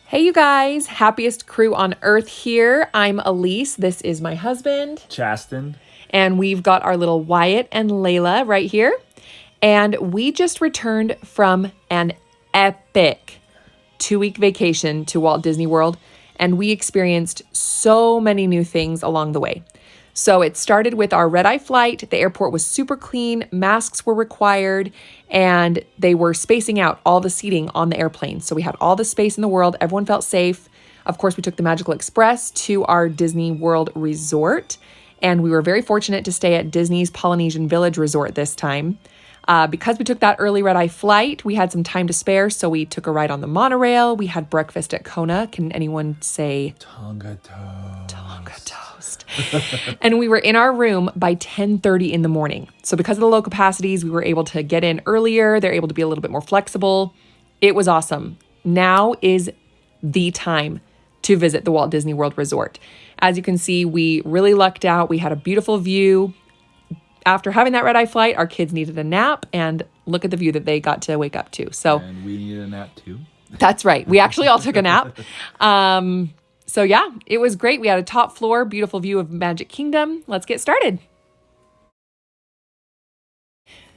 Hey, you guys, happiest crew on earth here. I'm Elise. This is my husband, Chasten. and we've got our little Wyatt and Layla right here. And we just returned from an epic 2-week vacation to Walt Disney World, and we experienced so many new things along the way. So it started with our red-eye flight. The airport was super clean, masks were required, and they were spacing out all the seating on the airplane. So we had all the space in the world. Everyone felt safe. Of course, we took the Magical Express to our Disney World resort, and we were very fortunate to stay at Disney's Polynesian Village Resort this time. Because we took that early red-eye flight, we had some time to spare, so we took a ride on the monorail. We had breakfast at Kona. Can anyone say? Tonga toast. Tonga toast. And we were in our room by 10:30 in the morning. So because of the low capacities, we were able to get in earlier. They're able to be a little bit more flexible. It was awesome. Now is the time to visit the Walt Disney World Resort. As you can see, we really lucked out. We had a beautiful view. After having that red-eye flight, our kids needed a nap, and look at the view that they got to wake up to. So, and we needed a nap too. That's right. We actually all took a nap. So yeah, it was great. We had a top floor, beautiful view of Magic Kingdom. Let's get started.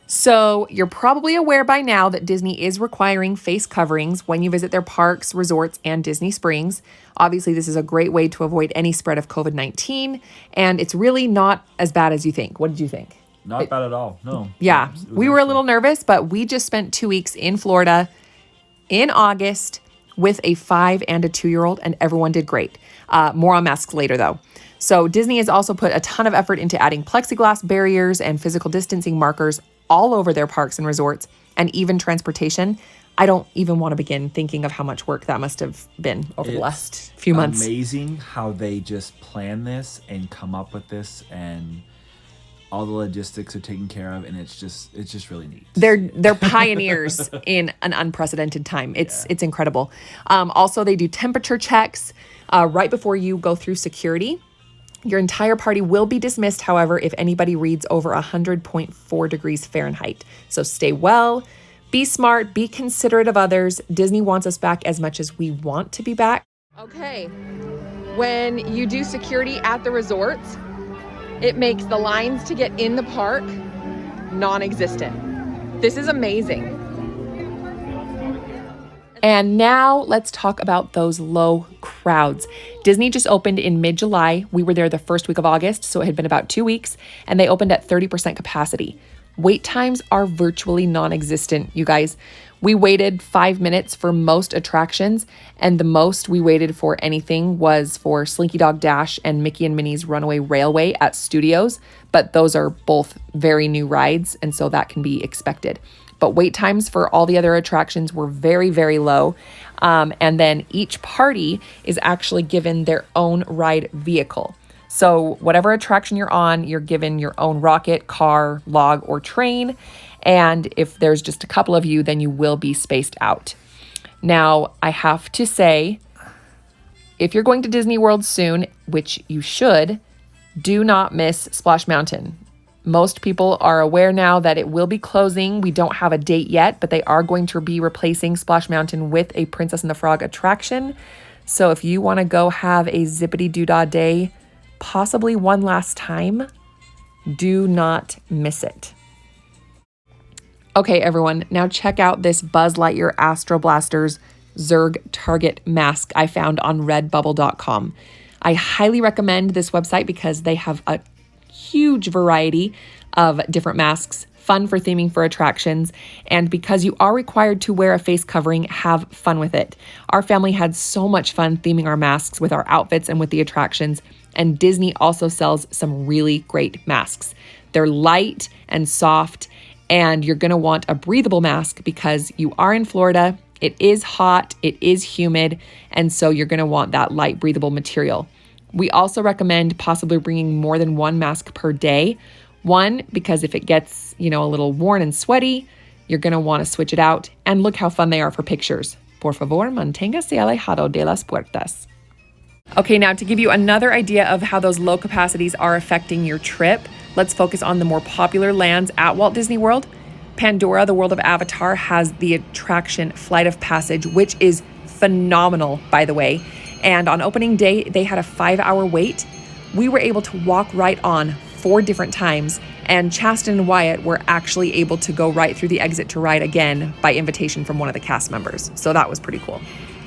So you're probably aware by now that Disney is requiring face coverings when you visit their parks, resorts, and Disney Springs. Obviously, this is a great way to avoid any spread of COVID-19, and it's really not as bad as you think. What did you think? Not bad at all. No. Yeah, we were a little nervous, but we just spent 2 weeks in Florida in August with a 5 and a 2-year-old, and everyone did great. More on masks later, though. So Disney has also put a ton of effort into adding plexiglass barriers and physical distancing markers all over their parks and resorts, and even transportation. I don't even want to begin thinking of how much work that must have been over the last few months. Amazing how they just plan this and come up with this, and all the logistics are taken care of, and it's just really neat. They're pioneers in an unprecedented time. It's incredible. Also, they do temperature checks right before you go through security. Your entire party will be dismissed, however, if anybody reads over 100.4 degrees Fahrenheit. So stay well, be smart, be considerate of others. Disney wants us back as much as we want to be back. Okay, when you do security at the resorts, it makes the lines to get in the park non-existent. This is amazing. And now let's talk about those low crowds. Disney just opened in mid-July. We were there the first week of August, so it had been about 2 weeks, and they opened at 30% capacity. Wait times are virtually non-existent, you guys. We waited 5 minutes for most attractions, and the most we waited for anything was for Slinky Dog Dash and Mickey and Minnie's Runaway Railway at Studios, but those are both very new rides, and so that can be expected. But wait times for all the other attractions were very, very low. And then each party is actually given their own ride vehicle. So whatever attraction you're on, you're given your own rocket, car, log, or train. And if there's just a couple of you, then you will be spaced out. Now, I have to say, if you're going to Disney World soon, which you should, do not miss Splash Mountain. Most people are aware now that it will be closing. We don't have a date yet, but they are going to be replacing Splash Mountain with a Princess and the Frog attraction. So if you want to go have a zippity-doo-dah day, possibly one last time, do not miss it. Okay, everyone, now check out this Buzz Lightyear Astro Blasters Zerg Target mask I found on redbubble.com. I highly recommend this website because they have a huge variety of different masks, fun for theming for attractions, and because you are required to wear a face covering, have fun with it. Our family had so much fun theming our masks with our outfits and with the attractions, and Disney also sells some really great masks. They're light and soft, and you're gonna want a breathable mask because you are in Florida, it is hot, it is humid, and so you're gonna want that light breathable material. We also recommend possibly bringing more than one mask per day. One, because if it gets, a little worn and sweaty, you're going to want to switch it out. And look how fun they are for pictures. Por favor, manténgase alejado de las puertas. Okay, now to give you another idea of how those low capacities are affecting your trip, let's focus on the more popular lands at Walt Disney World. Pandora, the world of Avatar, has the attraction Flight of Passage, which is phenomenal, by the way. And on opening day, they had a 5-hour wait. We were able to walk right on 4 different times, and Chasten and Wyatt were actually able to go right through the exit to ride again by invitation from one of the cast members. So that was pretty cool.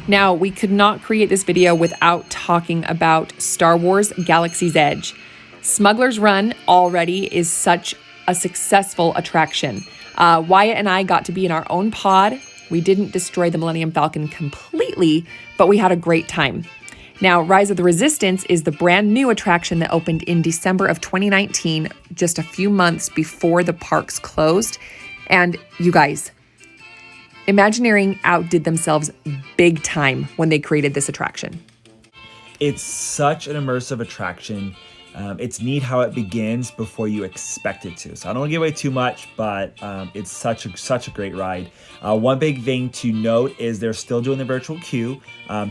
Now, we could not create this video without talking about Star Wars Galaxy's Edge. Smuggler's Run already is such a successful attraction. Wyatt and I got to be in our own pod. We didn't destroy the Millennium Falcon completely, but we had a great time. Now, Rise of the Resistance is the brand new attraction that opened in December of 2019, just a few months before the parks closed. And you guys, Imagineering outdid themselves big time when they created this attraction. It's such an immersive attraction. It's neat how it begins before you expect it to. So I don't want to give away too much, but it's such a great ride. One big thing to note is they're still doing the virtual queue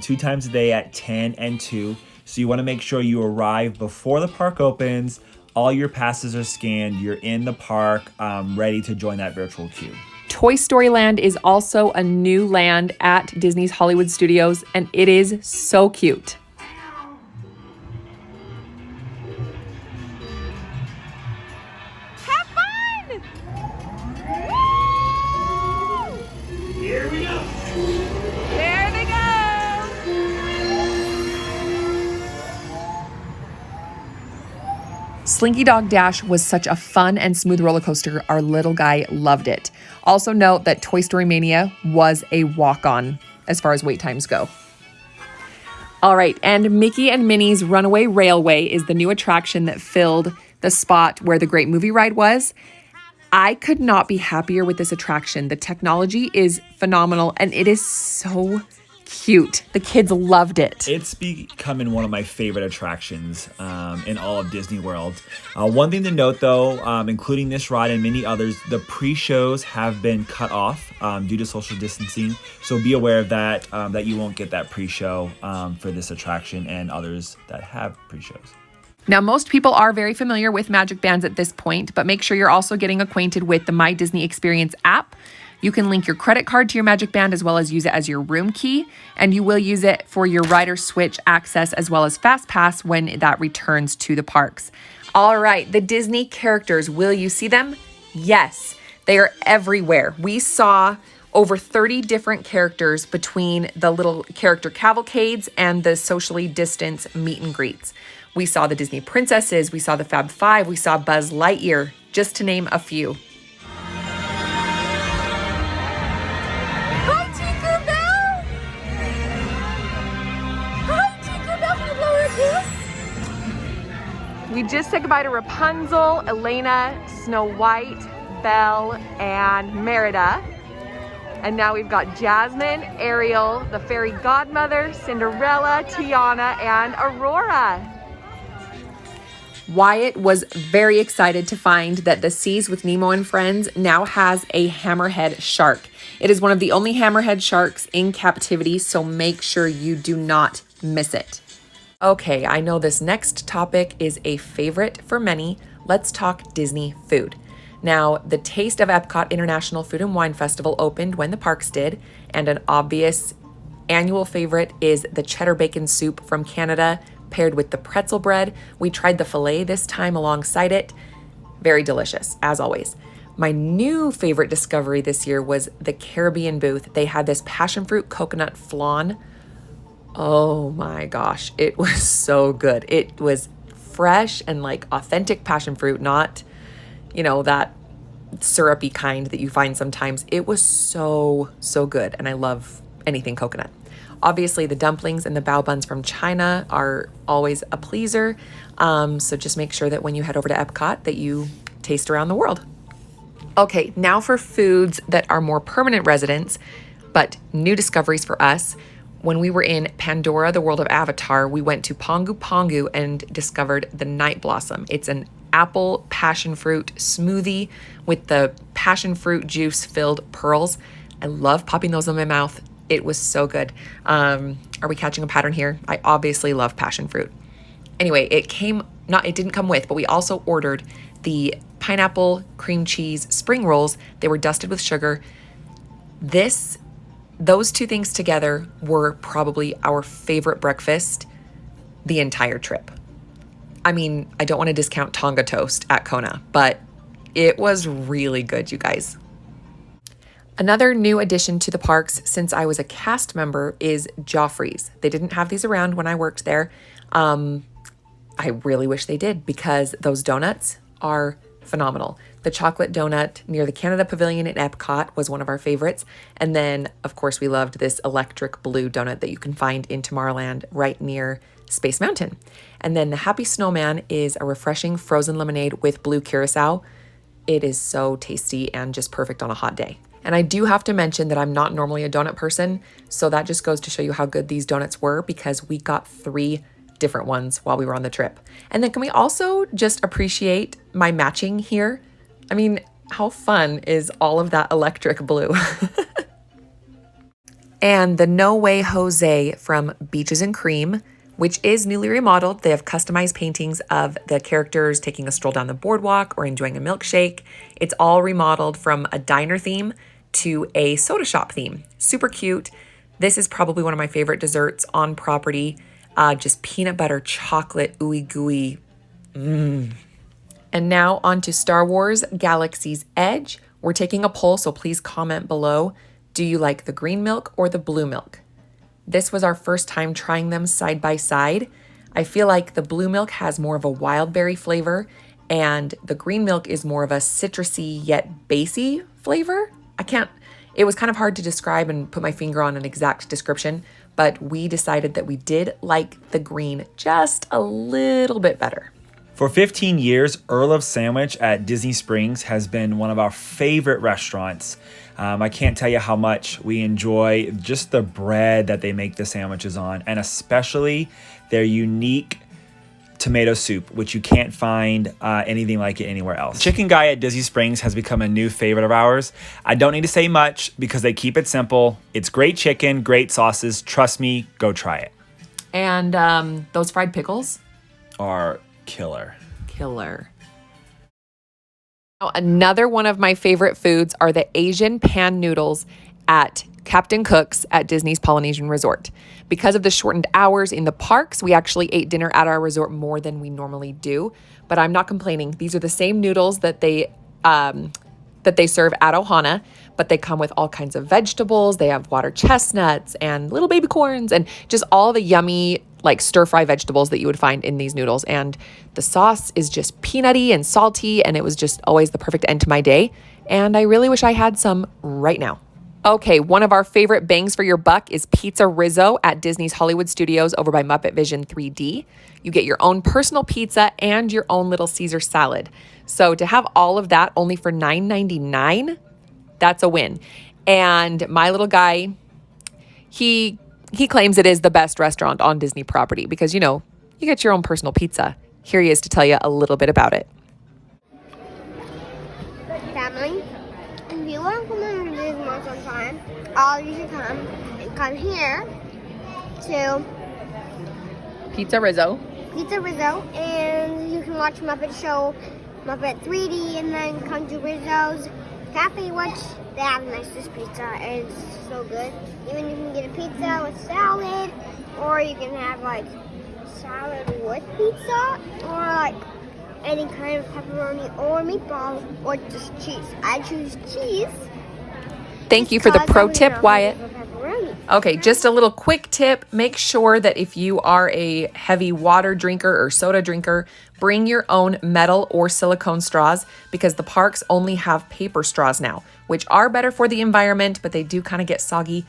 2 times a day at 10 and 2. So you want to make sure you arrive before the park opens. All your passes are scanned. You're in the park, ready to join that virtual queue. Toy Story Land is also a new land at Disney's Hollywood Studios, and it is so cute. Have fun! Woo! Here we go. There they go! Slinky Dog Dash was such a fun and smooth roller coaster. Our little guy loved it. Also note that Toy Story Mania was a walk-on as far as wait times go. All right, and Mickey and Minnie's Runaway Railway is the new attraction that filled the spot where the Great Movie Ride was. I could not be happier with this attraction. The technology is phenomenal, and it is so cute. The kids loved it. It's becoming one of my favorite attractions in all of Disney World. One thing to note though, including this ride and many others, the pre-shows have been cut off due to social distancing. So be aware of that, that you won't get that pre-show for this attraction and others that have pre-shows. Now, most people are very familiar with Magic Bands at this point, but make sure you're also getting acquainted with the My Disney Experience app. You can link your credit card to your Magic Band as well as use it as your room key, and you will use it for your rider switch access as well as Fast Pass when that returns to the parks. All right, the Disney characters, will you see them? Yes, they are everywhere. We saw over 30 different characters between the little character cavalcades and the socially distanced meet and greets. We saw the Disney princesses, we saw the Fab Five, we saw Buzz Lightyear, just to name a few. Hi, Tinkerbell! Hi, Tinkerbell! Can you blow her a kiss? We just said goodbye to Rapunzel, Elena, Snow White, Belle, and Merida. And now we've got Jasmine, Ariel, the fairy godmother, Cinderella, Tiana, and Aurora. Wyatt was very excited to find that the Seas with Nemo and Friends now has a hammerhead shark. It is one of the only hammerhead sharks in captivity, so make sure you do not miss it. Okay, I know this next topic is a favorite for many. Let's talk Disney food. Now, the Taste of Epcot International Food and Wine Festival opened when the parks did, and an obvious annual favorite is the cheddar bacon soup from Canada, paired with the pretzel bread. We tried the filet this time alongside it. Very delicious, as always. My new favorite discovery this year was the Caribbean booth. They had this passion fruit coconut flan. Oh my gosh, it was so good. It was fresh and like authentic passion fruit, not, that syrupy kind that you find sometimes. It was so good, and I love anything coconut. Obviously, the dumplings and the bao buns from China are always a pleaser. So just make sure that when you head over to Epcot that you taste around the world. Okay, now for foods that are more permanent residents, but new discoveries for us. When we were in Pandora, the world of Avatar, we went to Pongu Pongu and discovered the Night Blossom. It's an apple passion fruit smoothie with the passion fruit juice filled pearls. I love popping those in my mouth. It was so good. Are we catching a pattern here? I obviously love passion fruit. Anyway, it didn't come with, but we also ordered the pineapple cream cheese spring rolls. They were dusted with sugar. This Those two things together were probably our favorite breakfast the entire trip. I mean, I don't want to discount Tonga toast at Kona, but it was really good, you guys. Another new addition to the parks since I was a cast member is Joffrey's. They didn't have these around when I worked there. I really wish they did because those donuts are phenomenal. The chocolate donut near the Canada Pavilion in Epcot was one of our favorites. And then, of course, we loved this electric blue donut that you can find in Tomorrowland right near Space Mountain. And then the Happy Snowman is a refreshing frozen lemonade with blue curacao. It is so tasty and just perfect on a hot day. And I do have to mention that I'm not normally a donut person, so that just goes to show you how good these donuts were because we got 3 different ones while we were on the trip. And then can we also just appreciate my matching here? I mean, how fun is all of that electric blue? And the No Way Jose from Beaches and Cream, which is newly remodeled. They have customized paintings of the characters taking a stroll down the boardwalk or enjoying a milkshake. It's all remodeled from a diner theme to a soda shop theme. Super cute. This is probably one of my favorite desserts on property. Just peanut butter, chocolate, ooey gooey. And now on to Star Wars Galaxy's Edge. We're taking a poll, so please comment below. Do you like the green milk or the blue milk? This was our first time trying them side by side. I feel like the blue milk has more of a wild berry flavor and the green milk is more of a citrusy yet basey flavor. It was kind of hard to describe and put my finger on an exact description, but we decided that we did like the green just a little bit better. For 15 years, Earl of Sandwich at Disney Springs has been one of our favorite restaurants. I can't tell you how much we enjoy just the bread that they make the sandwiches on, and especially their unique tomato soup, which you can't find anything like it anywhere else. Chicken Guy at Disney Springs has become a new favorite of ours. I don't need to say much because they keep it simple. It's great chicken, great sauces. Trust me, go try it. And those fried pickles Are killer. Now, another one of my favorite foods are the Asian pan noodles at Captain Cook's at Disney's Polynesian Resort. Because of the shortened hours in the parks, we actually ate dinner at our resort more than we normally do, but I'm not complaining. These are the same noodles that they serve at Ohana, but they come with all kinds of vegetables. They have water chestnuts and little baby corns and just all the yummy like stir-fry vegetables that you would find in these noodles. And the sauce is just peanutty and salty, and it was just always the perfect end to my day. And I really wish I had some right now. Okay, one of our favorite bangs for your buck is Pizza Rizzo at Disney's Hollywood Studios over by Muppet Vision 3D. You get your own personal pizza and your own little Caesar salad. So to have all of that only for $9.99, that's a win. And my little guy, he claims it is the best restaurant on Disney property because, you know, you get your own personal pizza. Here he is to tell you a little bit about it. Family, if you want to come on Disney World sometime, all you should come here to Pizza Rizzo. and you can watch Muppet Show, Muppet 3D, and then come to Rizzo's Cafe, which they have the nicest pizza, and it's so good. Even you can get a pizza with salad, or you can have like salad with pizza, or like any kind of pepperoni or meatballs, or just cheese. I choose cheese. Thank you for the pro because tip, I'm Wyatt. for pepperoni. Okay, just a little quick tip. Make sure that if you are a heavy water drinker or soda drinker, bring your own metal or silicone straws because the parks only have paper straws now, which are better for the environment, but they do kind of get soggy.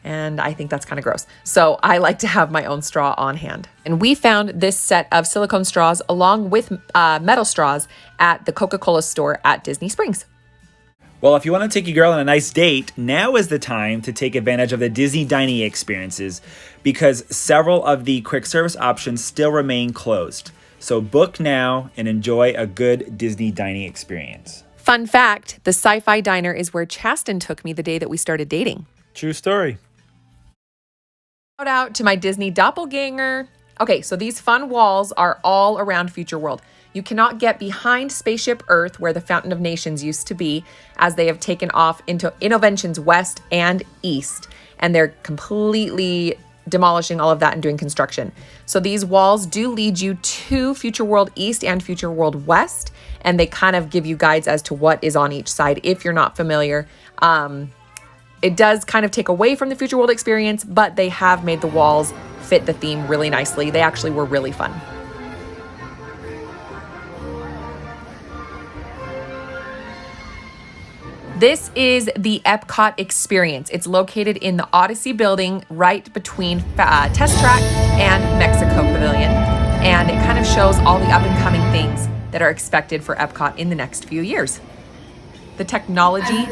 And I think that's kind of gross. So I like to have my own straw on hand. And we found this set of silicone straws along with metal straws at the Coca-Cola store at Disney Springs. Well, if you want to take your girl on a nice date, now is the time to take advantage of the Disney dining experiences because several of the quick service options still remain closed. So book now and enjoy a good Disney dining experience. Fun fact, the Sci-Fi Diner is where Chasten took me the day that we started dating. True story. Shout out to my Disney doppelganger. Okay, so these fun walls are all around Future World. You cannot get behind Spaceship Earth where the Fountain of Nations used to be, as they have taken off into Innoventions West and East. and they're completely demolishing all of that and doing construction. So these walls do lead you to Future World East and Future World West, and they kind of give you guides as to what is on each side if you're not familiar. It does kind of take away from the Future World experience, but they have made the walls fit the theme really nicely. They actually were really fun. This is the Epcot experience. It's located in the Odyssey building right between Test Track and Mexico Pavilion. And it kind of shows all the up and coming things that are expected for Epcot in the next few years. The technology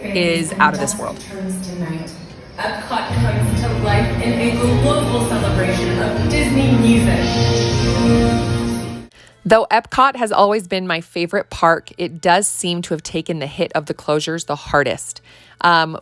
is out of this world. Tonight, Epcot comes to life in a global celebration of Disney music. Though Epcot has always been my favorite park, it does seem to have taken the hit of the closures the hardest.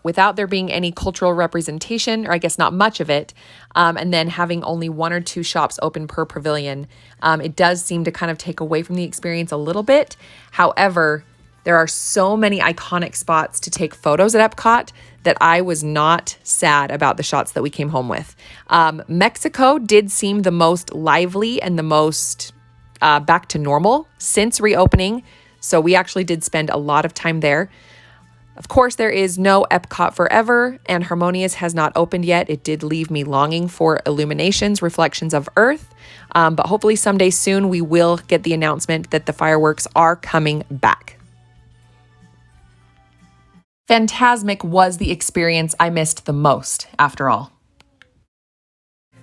Without there being any cultural representation, or I guess not much of it, and then having only 1 or 2 shops open per pavilion, it does seem to kind of take away from the experience a little bit. However, there are so many iconic spots to take photos at Epcot that I was not sad about the shots that we came home with. Mexico did seem the most lively and the most back to normal since reopening. So we actually did spend a lot of time there. Of course, there is no Epcot Forever, and Harmonious has not opened yet. It did leave me longing for Illuminations, Reflections of Earth. But hopefully someday soon we will get the announcement that the fireworks are coming back. Fantasmic was the experience I missed the most, after all.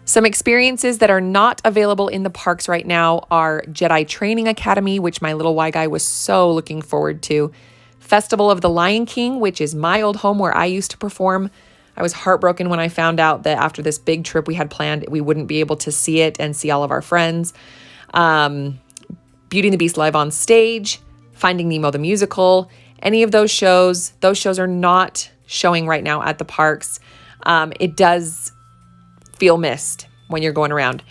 Some experiences that are not available in the parks right now are Jedi Training Academy, which my little Y guy was so looking forward to. Festival of the Lion King, which is my old home where I used to perform. I was heartbroken when I found out that after this big trip we had planned, we wouldn't be able to see it and see all of our friends. Beauty and the Beast live on stage, Finding Nemo the musical, any of those shows are not showing right now at the parks. It does feel missed when you're going around.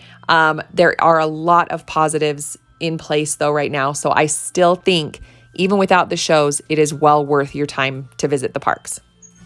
There are a lot of positives in place though right now. So I still think even without the shows, it is well worth your time to visit the parks.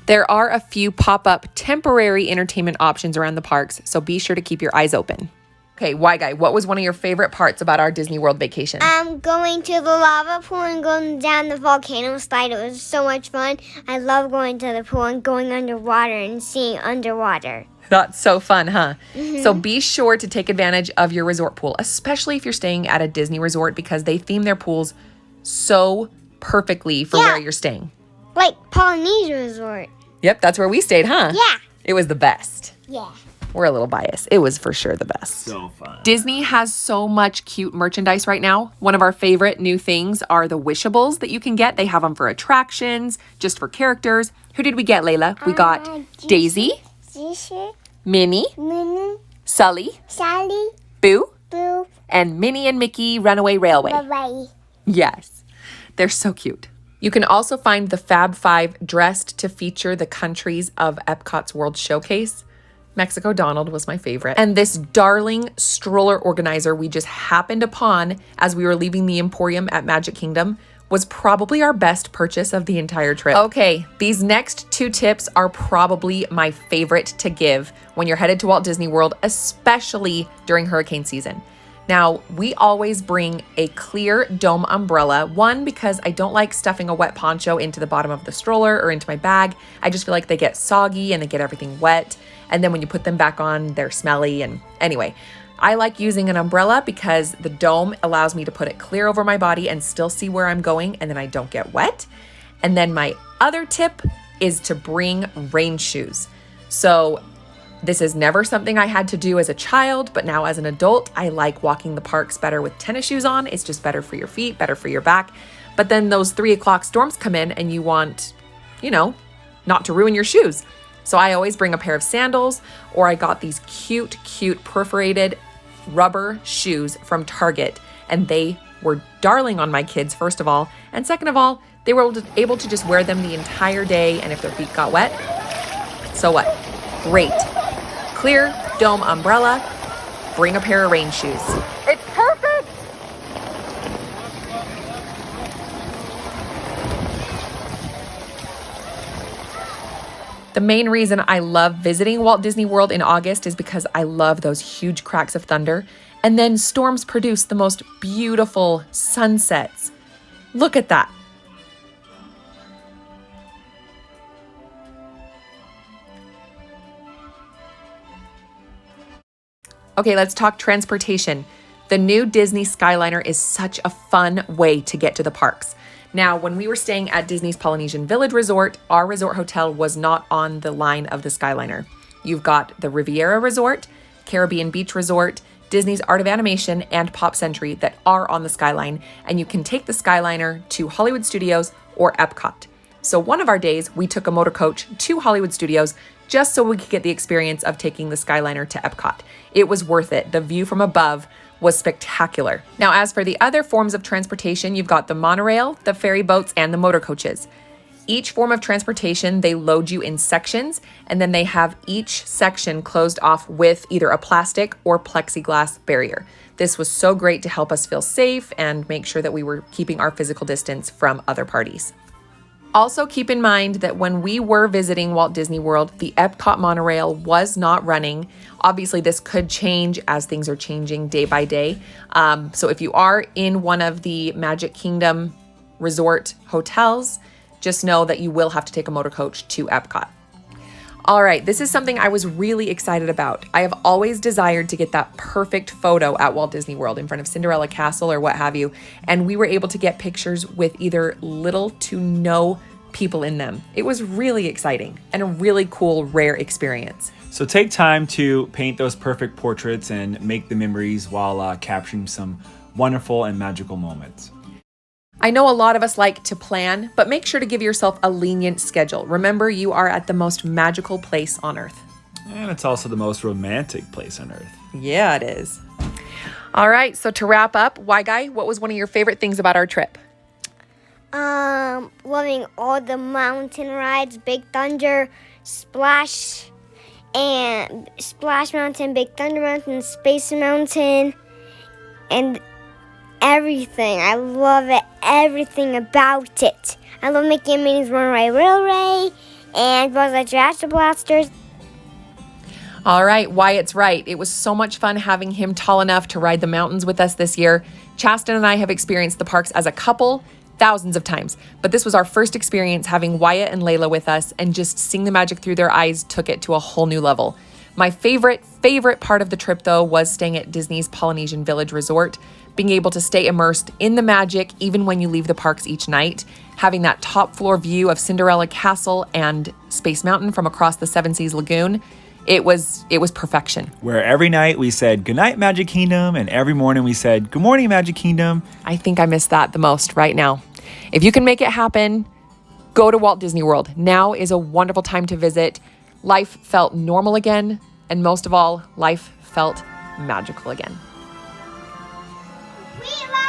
There are a few pop-up temporary entertainment options around the parks, so be sure to keep your eyes open. Okay, Y Guy, what was one of your favorite parts about our Disney World vacation? Going to the lava pool and going down the volcano slide. It was so much fun. I love going to the pool and going underwater and seeing underwater. That's so fun, huh? Mm-hmm. So be sure to take advantage of your resort pool, especially if you're staying at a Disney resort, because they theme their pools so perfectly for where you're staying. Like Polynesia Resort. Yep, that's where we stayed, huh? Yeah. It was the best. Yeah. We're a little biased. It was for sure the best. So fun. Disney has so much cute merchandise right now. One of our favorite new things are the Wishables that you can get. They have them for attractions, just for characters. Who did we get, Layla? We got Daisy, Minnie, Sully, Boo, and Minnie and Mickey Runaway Railway. Bye-bye. Yes, they're so cute. You can also find the Fab Five dressed to feature the countries of Epcot's World Showcase. Mexico Donald was my favorite. And this darling stroller organizer we just happened upon as we were leaving the Emporium at Magic Kingdom was probably our best purchase of the entire trip. Okay, these next 2 tips are probably my favorite to give when you're headed to Walt Disney World, especially during hurricane season. Now, we always bring a clear dome umbrella. One, because I don't like stuffing a wet poncho into the bottom of the stroller or into my bag. I just feel like they get soggy and they get everything wet. And then when you put them back on, they're smelly. And anyway, I like using an umbrella because the dome allows me to put it clear over my body and still see where I'm going, and then I don't get wet. And then my other tip is to bring rain shoes. So this is never something I had to do as a child, but now as an adult, I like walking the parks better with tennis shoes on. It's just better for your feet, better for your back. But then those 3 o'clock storms come in and you want, not to ruin your shoes. So I always bring a pair of sandals, or I got these cute perforated rubber shoes from Target, and they were darling on my kids, first of all. And second of all, they were able to just wear them the entire day, and if their feet got wet, so what? Great. Clear dome umbrella, bring a pair of rain shoes. It's perfect! The main reason I love visiting Walt Disney World in August is because I love those huge cracks of thunder, and then storms produce the most beautiful sunsets. Look at that. Okay, let's talk transportation. The new Disney Skyliner is such a fun way to get to the parks. Now, when we were staying at Disney's Polynesian Village Resort, our resort hotel was not on the line of the Skyliner. You've got the Riviera Resort, Caribbean Beach Resort, Disney's Art of Animation, and Pop Century that are on the Skyline, and you can take the Skyliner to Hollywood Studios or Epcot. So one of our days, we took a motor coach to Hollywood Studios just so we could get the experience of taking the Skyliner to Epcot. It was worth it. The view from above was spectacular. Now, as for the other forms of transportation, you've got the monorail, the ferry boats, and the motor coaches. Each form of transportation, they load you in sections, and then they have each section closed off with either a plastic or plexiglass barrier. This was so great to help us feel safe and make sure that we were keeping our physical distance from other parties. Also, keep in mind that when we were visiting Walt Disney World, the Epcot monorail was not running. Obviously, this could change as things are changing day by day. So if you are in one of the Magic Kingdom resort hotels, just know that you will have to take a motor coach to Epcot. All right, this is something I was really excited about. I have always desired to get that perfect photo at Walt Disney World in front of Cinderella Castle or what have you. And we were able to get pictures with either little to no people in them. It was really exciting and a really cool, rare experience. So take time to paint those perfect portraits and make the memories while capturing some wonderful and magical moments. I know a lot of us like to plan, but make sure to give yourself a lenient schedule. Remember, you are at the most magical place on Earth. And it's also the most romantic place on Earth. Yeah, it is. All right, so to wrap up, Guy, what was one of your favorite things about our trip? Loving all the mountain rides, Big Thunder, Splash Mountain, Big Thunder Mountain, Space Mountain, and everything. I love it, everything about it. I love Mickey and Minnie's Runaway Railway and Buzz Lightyear's Blasters. All right, Wyatt's right. It was so much fun having him tall enough to ride the mountains with us this year. Chasten and I have experienced the parks as a couple thousands of times, but this was our first experience having Wyatt and Layla with us, and just seeing the magic through their eyes took it to a whole new level. My favorite part of the trip, though, was staying at Disney's Polynesian Village Resort, being able to stay immersed in the magic even when you leave the parks each night, having that top floor view of Cinderella Castle and Space Mountain from across the Seven Seas Lagoon. It was perfection. Where every night we said, "Good night, Magic Kingdom," and every morning we said, "Good morning, Magic Kingdom." I think I miss that the most right now. If you can make it happen, go to Walt Disney World. Now is a wonderful time to visit. Life felt normal again, and most of all, life felt magical again. We love